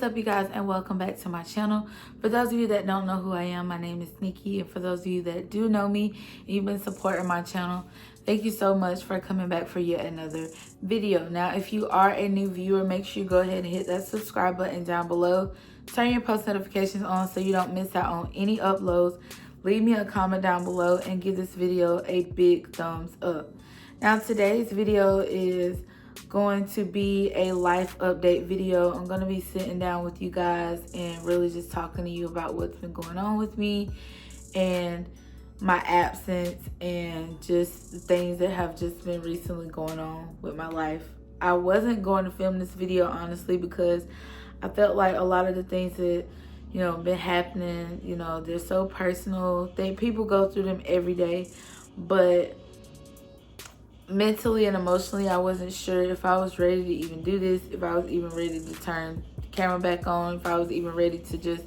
What's up, you guys, and welcome back to my channel. For those of you that don't know who I am, my name is Nikki, and for those of you that do know me and you've been supporting my channel, thank you so much for coming back for yet another video. Now, if you are a new viewer, make sure you go ahead and hit that subscribe button down below. Turn your post notifications on so you don't miss out on any uploads. Leave me a comment down below and give this video a big thumbs up. Now, today's video is going to be a life update video. I'm going to be sitting down with you guys and really just talking to you about what's been going on with me and my absence and just the things that have just been recently going on with my life. I wasn't going to film this video, honestly, because I felt like a lot of the things that been happening, they're so personal. People go through them every day, but mentally and emotionally, I wasn't sure if I was ready to even do this, if I was even ready to turn the camera back on, if I was even ready to just,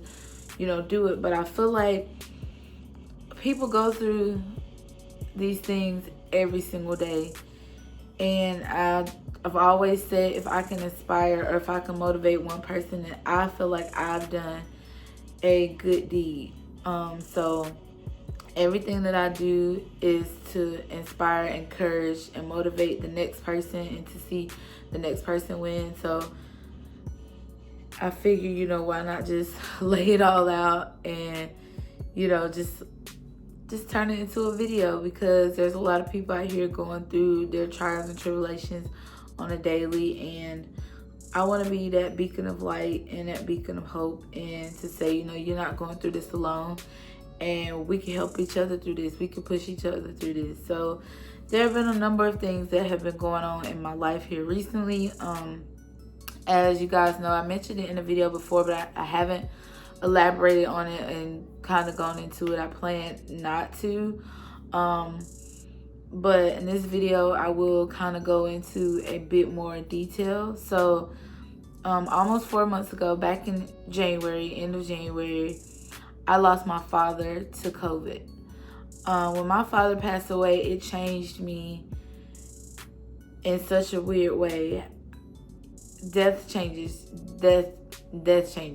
do it. But I feel like people go through these things every single day. And I've always said, if I can inspire or if I can motivate one person, then I feel like I've done a good deed. So everything that I do is to inspire, encourage, and motivate the next person and to see the next person win. So I figure, why not just lay it all out and, just turn it into a video, because there's a lot of people out here going through their trials and tribulations on a daily, and I want to be that beacon of light and that beacon of hope, and to say, you're not going through this alone. And we can help each other through this. We can push each other through this. So there have been a number of things that have been going on in my life here recently. As you guys know, I mentioned it in a video before, but I haven't elaborated on it and kind of gone into it. I plan not to. But in this video, I will kind of go into a bit more detail. So almost 4 months ago, back in January, end of January, I lost my father to COVID. When my father passed away, it changed me in such a weird way. Death changes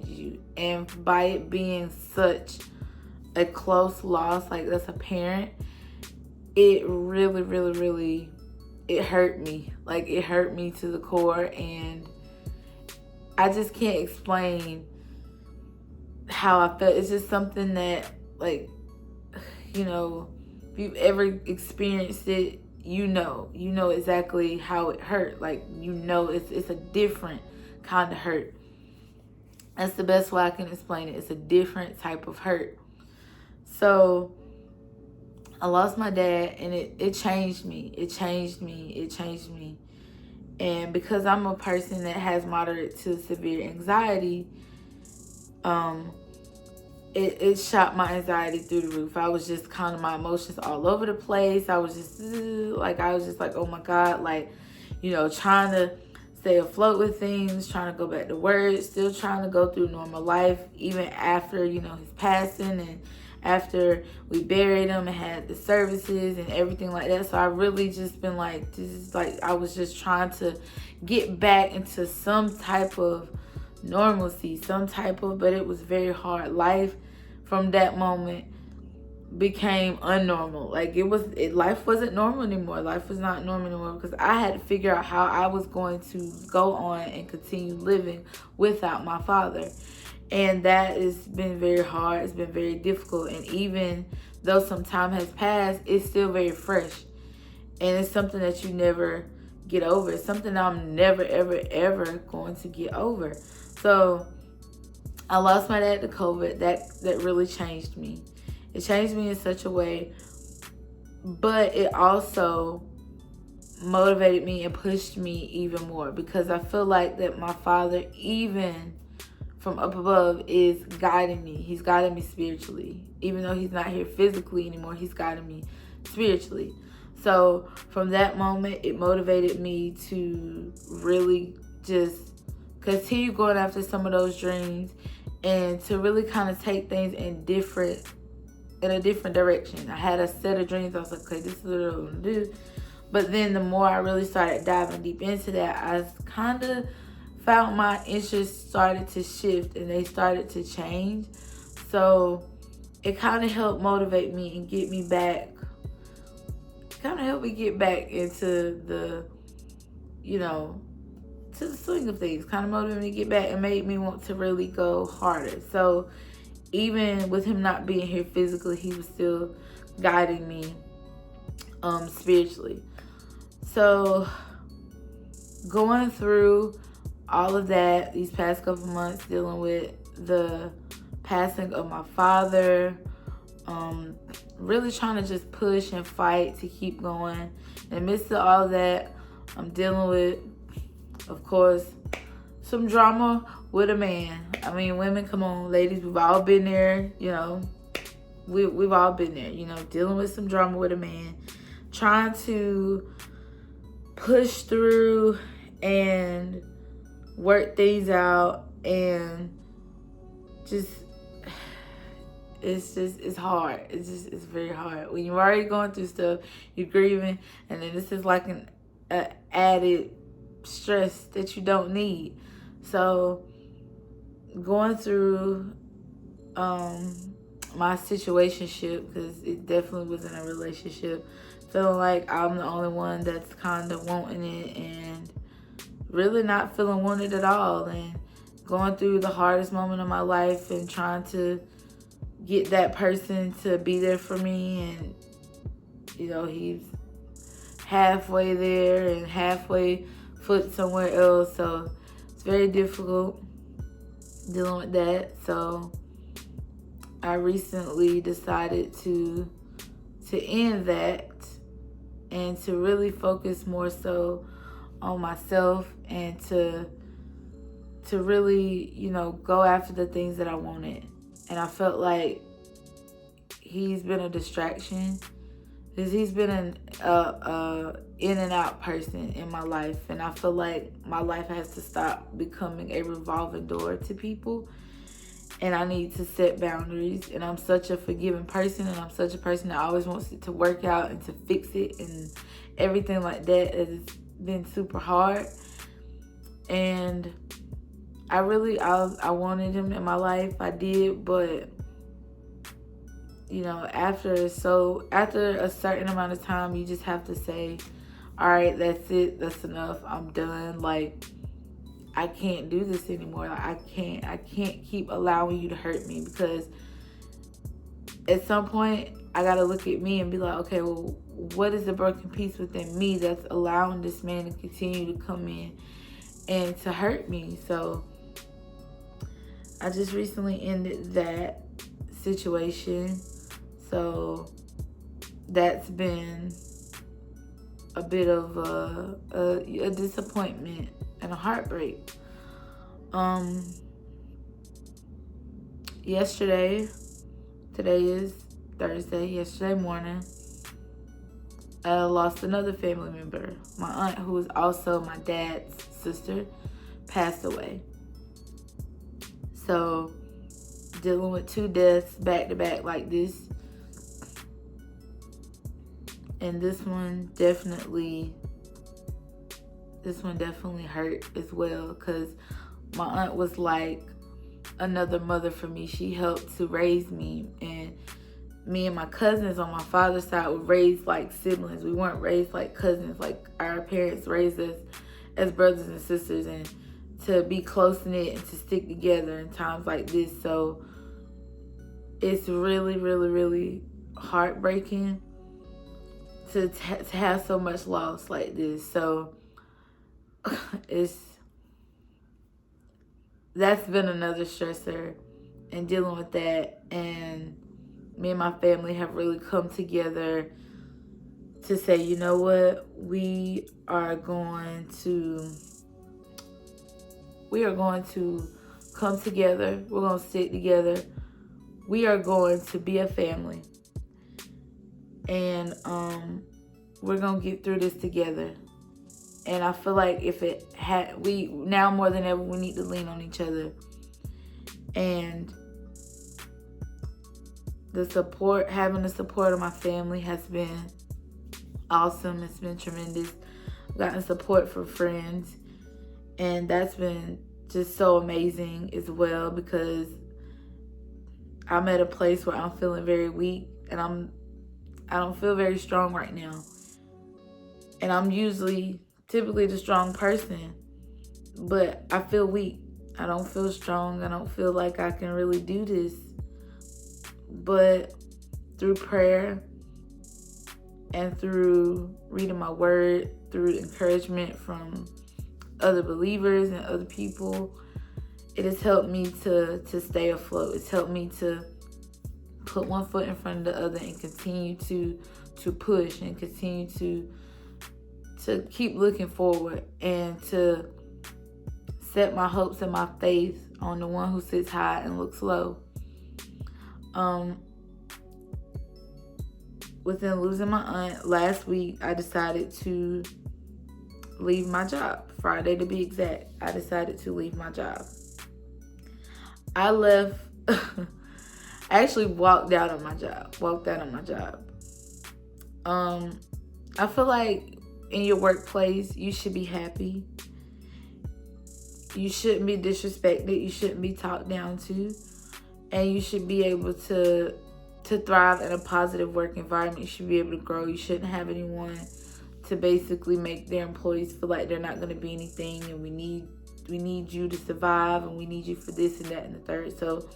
you. And by it being such a close loss, like that's a parent, it really, it hurt me. Like, it hurt me to the core, and I just can't explain how I felt. It's just something that, like, if you've ever experienced it, you know exactly how it hurt. Like, it's a different kind of hurt. That's the best way I can explain it. It's a different type of hurt. So I lost my dad, and it changed me. It changed me. And because I'm a person that has moderate to severe anxiety, it shot my anxiety through the roof. I was just kind of, my emotions all over the place. I was just like, oh my God, like, trying to stay afloat with things, trying to go back to work, still trying to go through normal life, even after, his passing and after we buried him and had the services and everything like that. So I really just been like, I was just trying to get back into some type of normalcy, but it was very hard. Life from that moment became unnormal. Like, life wasn't normal anymore. Life was not normal anymore, because I had to figure out how I was going to go on and continue living without my father. And that has been very hard. It's been very difficult. And even though some time has passed, it's still very fresh. And it's something that you never get over. It's something I'm never, ever going to get over. So I lost my dad to COVID. That really changed me. It changed me in such a way, but it also motivated me and pushed me even more, because I feel like that my father, even from up above, is guiding me. He's guiding me spiritually. Even though he's not here physically anymore, he's guiding me spiritually. So from that moment, it motivated me to really just continue going after some of those dreams, and to really kind of take things in a different direction. I had a set of dreams. I was like, okay, this is what I'm going to do. But then the more I really started diving deep into that, I kind of found my interests started to shift and they started to change. So it kind of helped motivate me and get me back, kind of helped me get back into the, to the swing of things, kind of motivated me to get back and made me want to really go harder. So even with him not being here physically, he was still guiding me spiritually. So going through all of that these past couple months, dealing with the passing of my father, really trying to just push and fight to keep going. In the midst of all of that, I'm dealing with, of course, some drama with a man. I mean, women, come on, ladies, we've all been there, we've all been there, dealing with some drama with a man, trying to push through and work things out, and it's hard. It's very hard. When you're already going through stuff, you're grieving, and then this is like an added stress that you don't need. So going through my situationship, because it definitely wasn't a relationship, feeling like I'm the only one that's kind of wanting it and really not feeling wanted at all, and going through the hardest moment of my life and trying to get that person to be there for me, and he's halfway there and halfway foot somewhere else. So it's very difficult dealing with that. So I recently decided to end that and to really focus more so on myself, and to really, go after the things that I wanted. And I felt like he's been a distraction, because he's been an in and out person in my life, and I feel like my life has to stop becoming a revolving door to people, and I need to set boundaries. And I'm such a forgiving person, and I'm such a person that always wants it to work out and to fix it, and everything like that has been super hard. And I wanted him in my life. I did, but after a certain amount of time, you just have to say, all right, that's it, that's enough, I'm done. Like, I can't do this anymore. Like, I can't keep allowing you to hurt me, because at some point I gotta look at me and be like, okay, well, what is the broken piece within me that's allowing this man to continue to come in and to hurt me? So I just recently ended that situation. So that's been a bit of a disappointment and a heartbreak. Today is Thursday, yesterday morning, I lost another family member. My aunt, who is also my dad's sister, passed away. So dealing with 2 deaths back to back like this, and this one definitely hurt as well, because my aunt was like another mother for me. She helped to raise me, and me and my cousins on my father's side were raised like siblings. We weren't raised like cousins. Like, our parents raised us as brothers and sisters, and to be close-knit and to stick together in times like this. So it's really, really, really heartbreaking to have so much loss like this. So that's been another stressor, and dealing with that. And me and my family have really come together to say, you know what, we are going to come together. We're going to stick together. We are going to be a family. And we're going to get through this together. And I feel like now more than ever, we need to lean on each other. And having the support of my family has been awesome. It's been tremendous. I've gotten support from friends. And that's been just so amazing as well, because I'm at a place where I'm feeling very weak, and I don't feel very strong right now. And I'm typically the strong person, but I feel weak. I don't feel strong. I don't feel like I can really do this. But through prayer and through reading my word, through encouragement from other believers and other people, it has helped me to stay afloat. It's helped me to put one foot in front of the other and continue to push and continue to keep looking forward, and to set my hopes and my faith on the one who sits high and looks low. Within losing my aunt last week, I decided to leave my job. Friday to be exact, I decided to leave my job. I left, I actually walked out on my job. I feel like in your workplace, you should be happy. You shouldn't be disrespected. You shouldn't be talked down to. And you should be able to thrive in a positive work environment. You should be able to grow. You shouldn't have anyone to basically make their employees feel like they're not going to be anything, and we need you to survive, and we need you for this and that and the third. So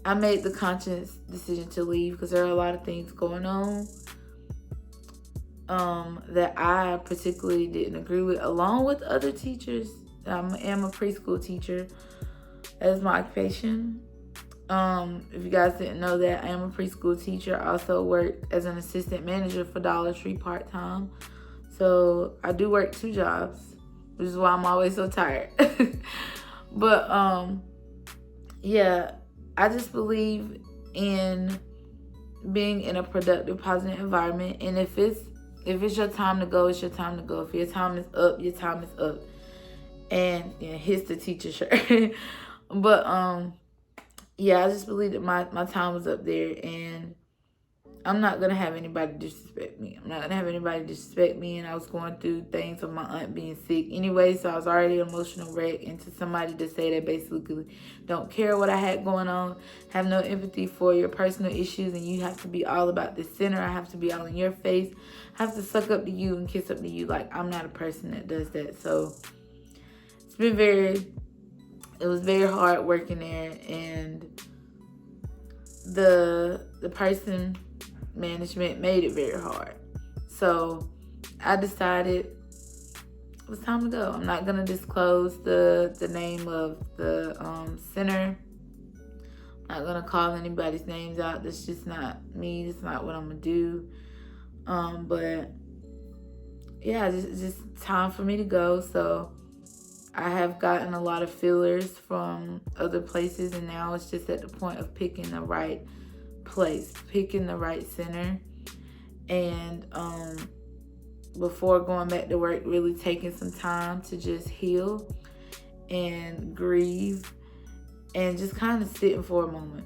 I made the conscious decision to leave, because there are a lot of things going on that I particularly didn't agree with, along with other teachers. I am a preschool teacher as my occupation. If you guys didn't know that, I am a preschool teacher. I also work as an assistant manager for Dollar Tree part-time. So I do work 2 jobs, which is why I'm always so tired. But yeah, I just believe in being in a productive, positive environment. And if it's your time to go, it's your time to go. If your time is up, your time is up. And here's the teacher shirt. But yeah, I just believe that my time was up there, and I'm not going to have anybody disrespect me. And I was going through things of my aunt being sick anyway, so I was already an emotional wreck. And to somebody to say that basically don't care what I had going on, have no empathy for your personal issues, and you have to be all about this center, I have to be all in your face, I have to suck up to you and kiss up to you. Like, I'm not a person that does that. So it was very hard working there, and the person management made it very hard. So I decided it was time to go. I'm not gonna disclose the name of the center. I'm not gonna call anybody's names out. That's just not me. That's not what I'm gonna do. But yeah, it's just time for me to go. So I have gotten a lot of feelers from other places, and now it's just at the point of picking the right place, picking the right center, and before going back to work, really taking some time to just heal and grieve and just kind of sitting for a moment.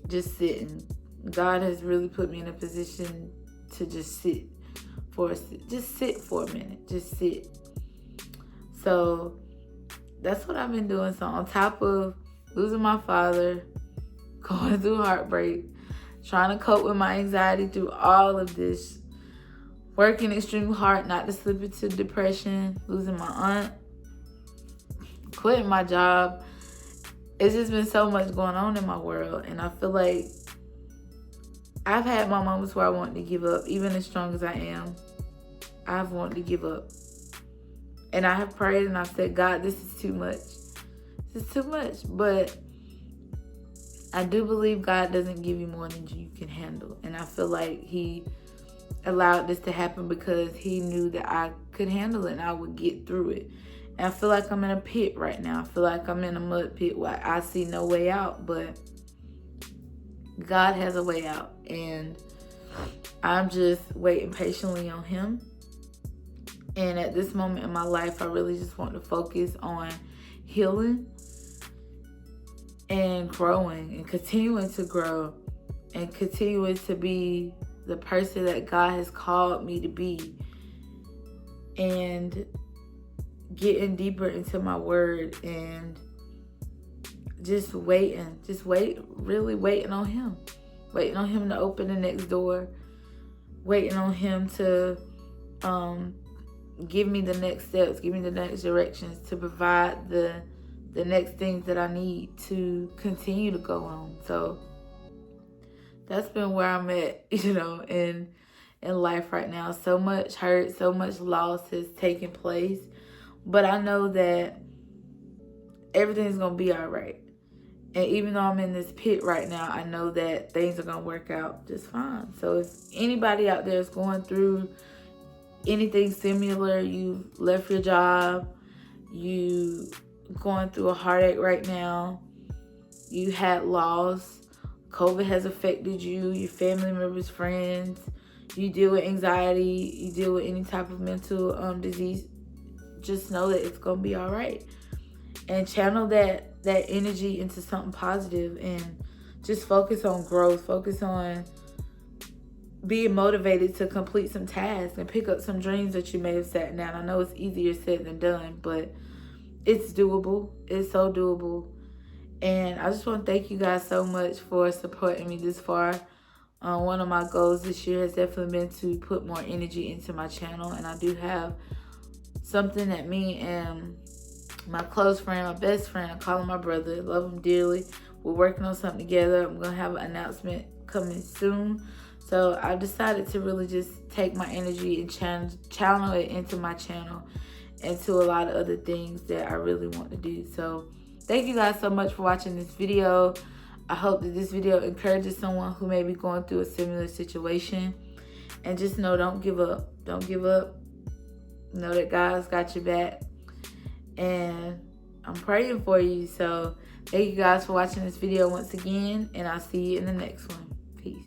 Just sitting. God has really put me in a position to just sit for a minute. Just sit. So that's what I've been doing. So on top of losing my father, going through heartbreak, trying to cope with my anxiety through all of this, working extremely hard not to slip into depression, losing my aunt, quitting my job. It's just been so much going on in my world. And I feel like I've had my moments where I wanted to give up. Even as strong as I am, I've wanted to give up. And I have prayed and I've said, God, this is too much. This is too much. But I do believe God doesn't give you more than you can handle. And I feel like he allowed this to happen because he knew that I could handle it and I would get through it. And I feel like I'm in a pit right now. I feel like I'm in a mud pit where I see no way out. But God has a way out. And I'm just waiting patiently on him. And at this moment in my life, I really just want to focus on healing and growing and continuing to grow and continuing to be the person that God has called me to be. And getting deeper into my word and just waiting. Really waiting on him. Waiting on him to open the next door. Waiting on him to give me the next steps, give me the next directions, to provide the next things that I need to continue to go on. So that's been where I'm at, in life right now. So much hurt, so much loss has taken place. But I know that everything's going to be all right. And even though I'm in this pit right now, I know that things are going to work out just fine. So if anybody out there is going through anything similar, you've left your job, you going through a heartache right now, you had loss, COVID has affected you, your family members, friends, you deal with anxiety, you deal with any type of mental disease, just know that it's going to be all right. And channel that energy into something positive, and just focus on growth, focus on being motivated to complete some tasks and pick up some dreams that you may have sat down. I know it's easier said than done, but it's doable. It's so doable. And I just want to thank you guys so much for supporting me this far. One of my goals this year has definitely been to put more energy into my channel, and I do have something that me and my close friend, my best friend, I call him my brother, love him dearly, we're working on something together. I'm going to have an announcement coming soon. So I decided to really just take my energy and channel it into my channel and to a lot of other things that I really want to do. So thank you guys so much for watching this video. I hope that this video encourages someone who may be going through a similar situation. And just know, don't give up. Don't give up. Know that God's got your back. And I'm praying for you. So thank you guys for watching this video once again. And I'll see you in the next one. Peace.